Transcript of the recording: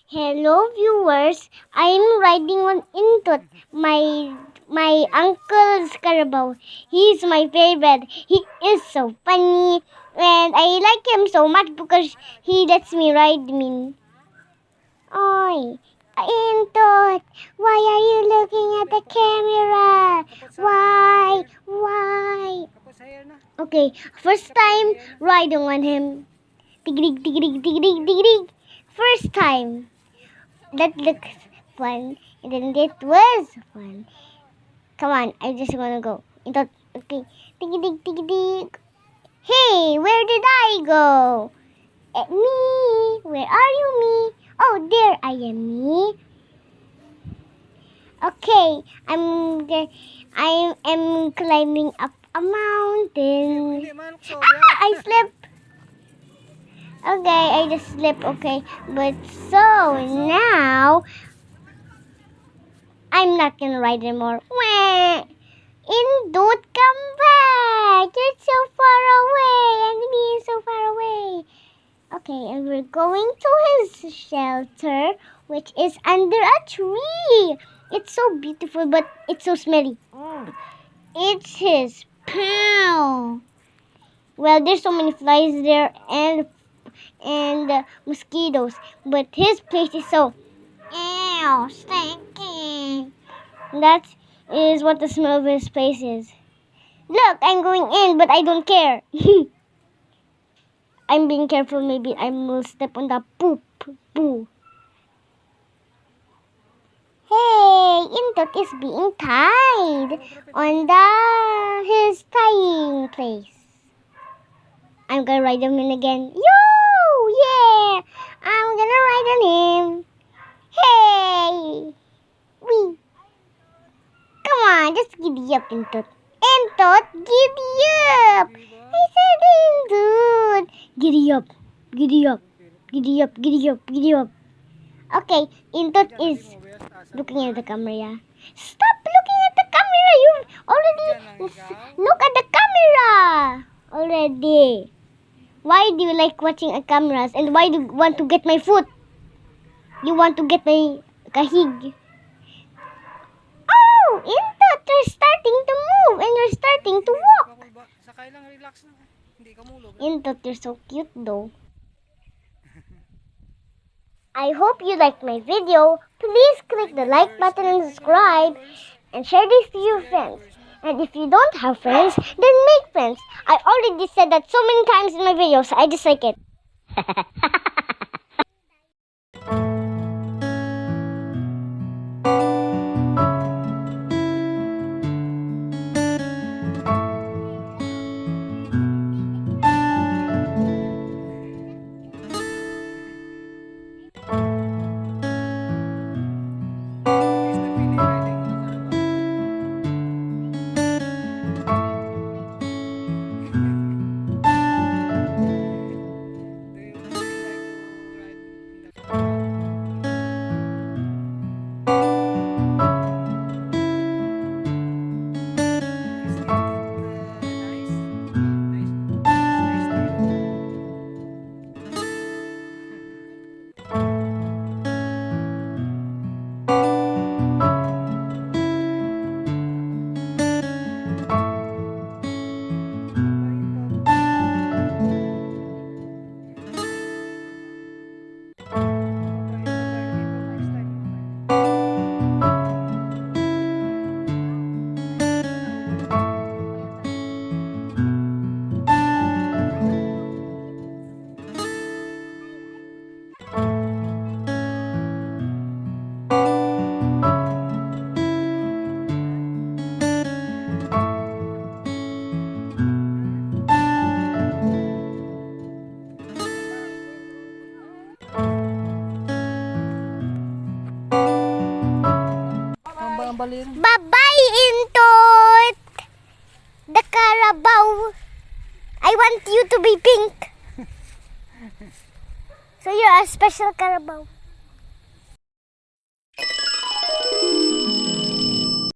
Hello viewers, I'm riding on Intot, my uncle's Carabao. He's my favorite. He is so funny and I like him so much because he lets me ride me. Oi, Intot, why are you looking at the camera? Why? Okay, first time riding on him. Tigrig, tigrig, tigrig, tigrig. First time. That looks fun. And then it was fun. Come on, I just wanna go. Okay. Tig dig tig dig. Hey, where did I go? Me. Where are you, me? Oh, there I am, me. Okay, I am climbing up a mountain. I slipped. Okay, I just slipped. Okay, but so now I'm not gonna ride anymore. Wah! Indut, come back! You're so far away, and me is so far away. Okay, and we're going to his shelter, which is under a tree. It's so beautiful, but it's so smelly. It's his poo. Well, there's so many flies there and mosquitoes, but his place is so stinky. That is what the smell of his place is. Look, I'm going in, but I don't care. I'm being careful. Maybe I will step on the poop. Poo. Hey, Intot is being tied on his tying place. I'm gonna ride him in again. Yo! Yeah! I'm gonna ride on him. Hey! Wee! Come on, just giddy up, Intot. Intot, giddy up! I said Intot! Giddy up, giddy up, giddy up, giddy up, giddy up. Okay, Intot is looking at the camera. Stop looking at the camera! You already look at the camera already. Why do you like watching at cameras? And why do you want to get my foot? You want to get my kahig? Oh, Intot, you're starting to move and you're starting to walk. Intot, you're so cute though. I hope you liked my video. Please click the like button and subscribe and share this to your friends. And if you don't have friends, then make friends. I already said that so many times in my videos. I just like it. Bye-bye, Intot! The Carabao. I want you to be pink. So you're a special Carabao.